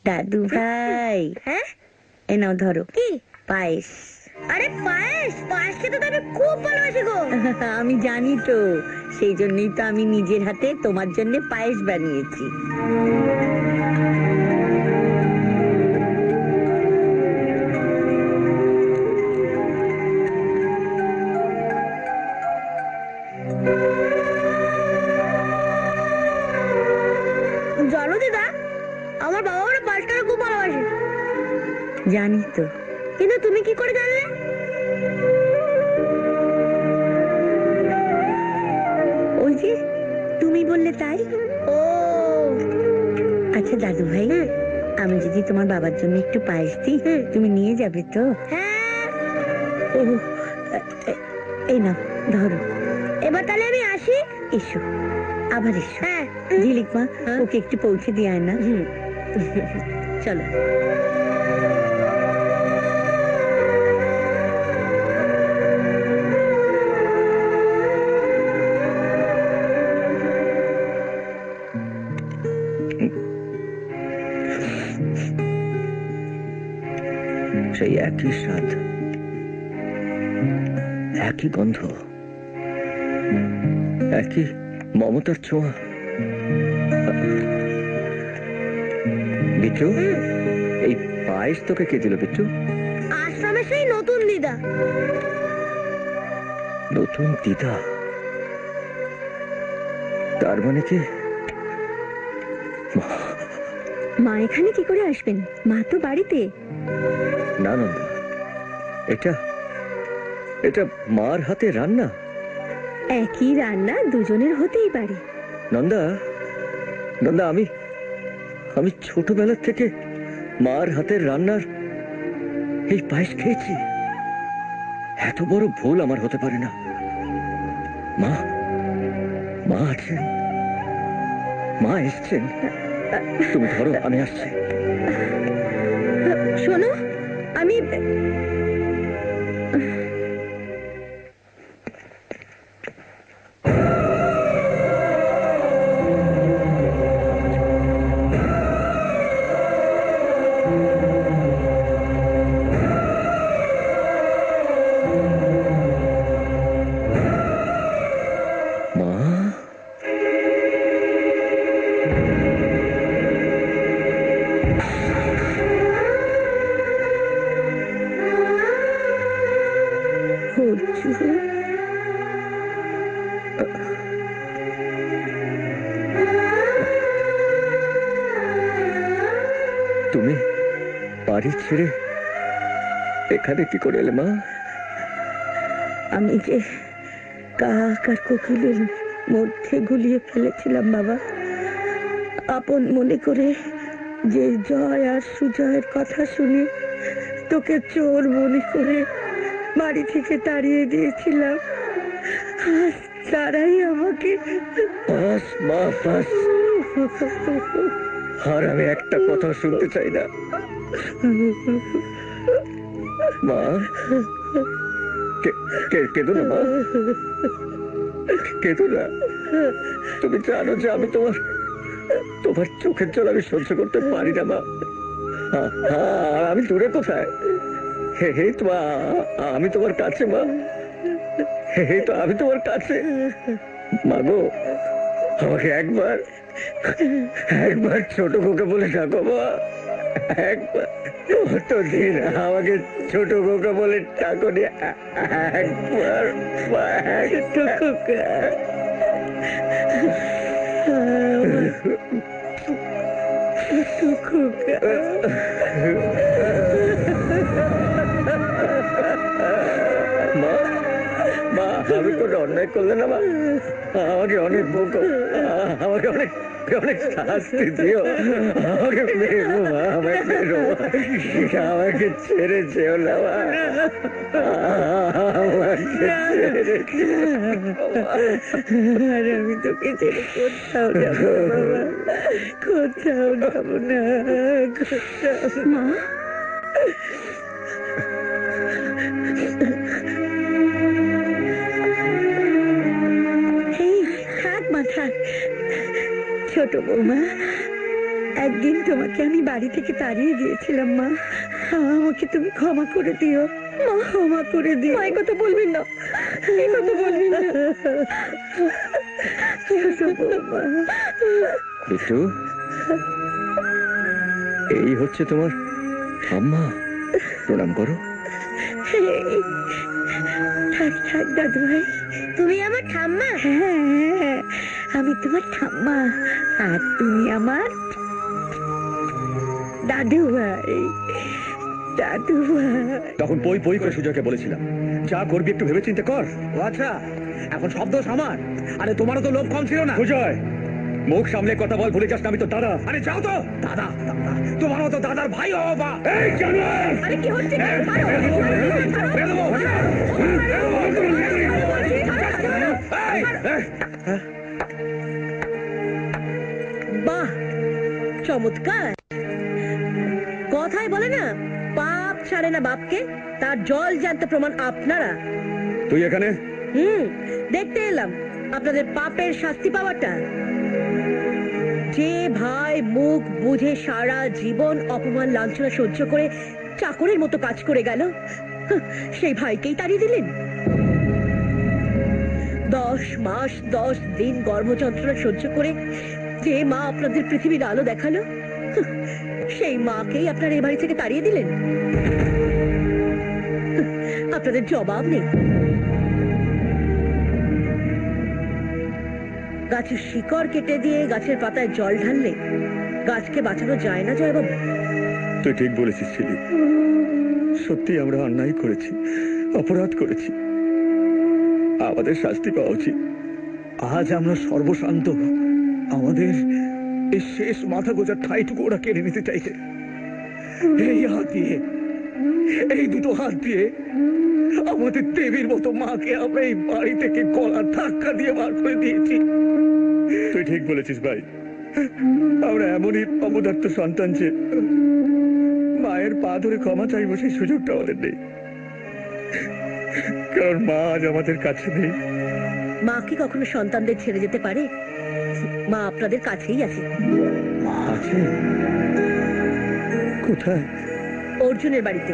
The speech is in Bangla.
দাদু ভাই, হ্যাঁ এ নাও ধরো কি পায়েস। আরে পায়েস, পায়েস খেতে তো আমি খুব ভালোবাসি গো। আমি জানি তো, সেই জন্যই তো আমি নিজের হাতে তোমার জন্য পায়েস বানিয়েছি। জানো দিদা, আমার বাবা ওরা পায়েসটা খুব ভালোবাসে। জানি তো, কিন্তু তুমি কি করে জানলে? ওই যে তুমি বললে তাই। ও আচ্ছা দাদু ভাই, আমি যদি তোমার বাবার জন্য একটু পায়েস দিই, তুমি নিয়ে যাবে তো? হ্যাঁ, ও, এই নাও ধরো। এবার তাহলে আমি আসি। এসো, আবার এসো। হ্যাঁ ঝিলিক মা, ওকে একটু পৌঁছে দিয়ে আয় না। চলো। সেই একই স্বাদ, একই গন্ধ, একই মমতার ছোঁয়া। বিট্টু, এই পায়েস তোকে কে দিল বিট্টু? আশ্রমে সেই নতুন দিদা। নতুন দিদা? তার মানে কি মা এখানে কি করে আসবেন? মা তো বাড়িতে। না নন্দা, এটা এটা মার হাতে রান্না। একই রান্না দুজনের হতেই পারে। নন্দা, নন্দা, আমি ছোটবেলা থেকে মার হাতের রান্নার এই পায়েস খেয়েছি। এত বড় ভুল আমার হতে পারে না। মা, মা আছেন, মা এসছেন। তুমি ধরো, আমি আসছি। শোনো, আমি তুমি বাড়ি ছেড়ে এখানে কি করে এলে মা? আমি যে কাক আর কোকিলের মধ্যে গুলিয়ে ফেলেছিলাম বাবা, আপন মনে করে, যে জয় আর সুজয়ের কথা শুনে তোকে চোর মনে করে বাড়ি থেকে তাড়িয়ে দিয়েছিলাম। তারাই আমাকে। বাস মা, বাস। আর আমি একটা কথা শুনতে চাই না মা। কেঁদো না মা, কেঁদো না। তুমি জানো যে আমি তোমার চোখের জল আমি সহ্য করতে পারি না মা। আমি দূরে কোথায়? হে তো আমি তোমার কাছে মা। হে তো আমি তোমার কাছে মা গো। আমাকে একবার ছোট খোকা বলে ডাকো মা। একবার, কতদিন আমাকে ছোট খোকা বলে ডাকো নি। একবার ছোট খোকা। মা, আমি কোনো অন্যায় করলে না মা। আমাকে অনেক বকো, আমাকে অনেক অনেক শাস্তি দিও। আমাকে মেরো মা, আমাকে মেরো। আমাকে ছেড়ে যেও না মা, আমাকে ছেড়ে যেও। আর আমি তোকে ছেড়ে কোথাও যাবো না বাবা, কোথাও যাবো না, কোথাও। মা, থাক মা, থাক। ছোট বৌমা, একদিন তোমাকে আমি বাড়ি থেকে তাড়িয়ে দিয়েছিলাম মা, আমাকে তুমি ক্ষমা করে দিও মা, ক্ষমা করে দিও। এই কথা বলবেন না, এই কথা বলবেন না। ছোট বৌমা, বিট্টু, এই হচ্ছে তোমার আম্মা, প্রণাম করো। থাক থাক দাদু ভাই, তুমি আমার ঠাম্মা? হ্যাঁ আমি তোমার ঠাম্মা, আর তুমি আমার দাদু ভাই, দাদু ভাই। তখন পই পই করে সুজয়কে বলেছিলাম, যা করবি একটু ভেবে চিন্তে কর। ও আচ্ছা, এখন শব্দ আমার। আরে তোমারও তো লোভ কম ছিল না। সুজয়, মুখ সামলে কথা বল, ভুলে যাস না আমি তো দাদা। আরে যাও তো। দাদা দাদা, তোমার মতো দাদার ভাই হও বা। এই জানোয়ার! আরে কি হচ্ছে? ছাড়ো, বেরো দেবো। এই, এই, বাহ, চমৎকার। কথায় বলে না, পাপ ছাড়ে না বাপকে, তার জল জ্যান্ত প্রমাণ আপনারা। তুই এখানে? দেখতে এলাম আপনাদের পাপের শাস্তি পাওয়াটা। যে ভাই মুখ বুঝে সারা জীবন অপমান লাঞ্ছনা সহ্য করে চাকরের মতো কাজ করে গেল, সেই ভাইকেই তাড়িয়ে দিলেন। 10 মাস 10 দিন গর্ভযন্ত্রণা সহ্য করে যে মা আপনাদের পৃথিবীর আলো দেখালো, সেই মাকেই আপনারা এই বাড়ি থেকে তাড়িয়ে দিলেন। আপনাদের জবাব নেই। গাছের শিকড় কেটে দিয়ে গাছের পাতায় জল ঢাললে গাছকে বাঁচানো যায় না জয়বাবু? তুই ঠিক বলেছিস ছিলি, সত্যি আমরা অন্যায় করেছি, অপরাধ করেছি, আমাদের শাস্তি পাওয়া উচিত। আজ আমরা সর্বশান্ত, আমাদের এই শেষ মাথা গোজার ঠাইটুকু ওরা কেড়ে নিতে চাইছে। এই হাত দিয়ে, এই দুটো হাত দিয়ে আমাদের দেবীর মতো মাকে আমরা এই বাড়ি থেকে গলার ধাক্কা দিয়ে বার করে দিয়েছি। তুই ঠিক বলেছিস ভাই, আমরা এমনই অপদার্থ সন্তান যে মায়ের পা ধরে ক্ষমা চাইবো সেই সুযোগটা আমাদের নেই, কারণ মা আজ আমাদের কাছে নেই। মা কি কখনো সন্তানদের ছেড়ে যেতে পারে? মা আপনাদের কাছেই আছে। আছে? কোথায়? অর্জুনের বাড়িতে।